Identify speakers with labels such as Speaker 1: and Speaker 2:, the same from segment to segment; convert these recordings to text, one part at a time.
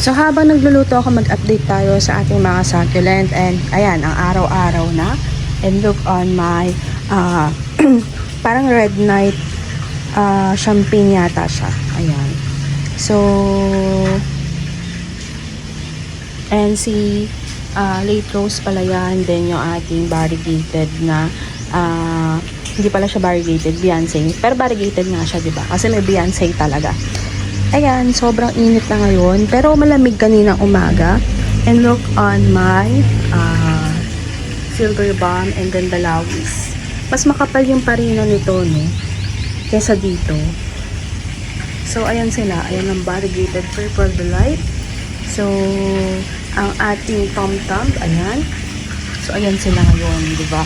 Speaker 1: So habang nagluluto ako, mag-update tayo sa ating mga succulent. And ayan, ang araw-araw na. And look on my parang red night champagne yata siya. Ayan. So and si late rose pala yan. Then yung ating variegated na hindi pala siya variegated, Beyonce. Pero variegated nga siya, diba? Kasi may Beyonce talaga. Ayan, sobrang init na ngayon. Pero malamig kaninang umaga. And look on my silver bomb and then the lawis. Mas makapal yung parino nito, no? Kesa dito. So, ayan sila. Ayan ang variegated purple delight. So, ang ating tom-tom, ayan. So, ayan sila ngayon, diba?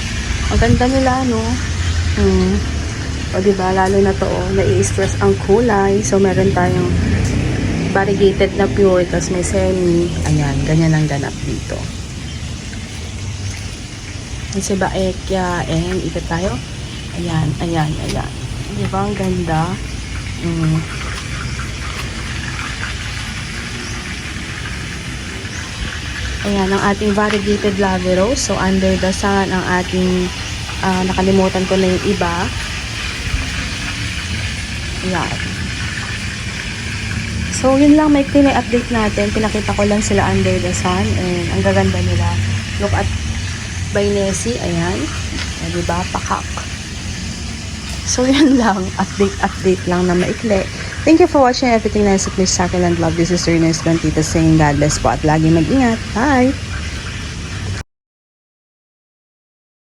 Speaker 1: Ang ganda nila, no? O diba, lalo na to, nai-stress ang kulay. So, meron tayong variegated na pure, tapos may semi. Ayan, ganyan ang ganap dito. Ang si Baekya, and ikot tayo. Ayan, ayan, ayan. Diba, ang ganda. Ayan, ang ating variegated love rose. So, under the sun, ang ating, nakalimutan ko na yung iba. Ayan. So, yun lang, may update natin. Pinakita ko lang sila under the sun. And ang gaganda nila. Look at by Nessie. Ayan. Diba? Pakak. So, yun lang. Update lang na maikli. Thank you for watching everything. Nice at Miss Succulent Love. This is your nice Tita saying God bless po at lagi mag-ingat. Bye!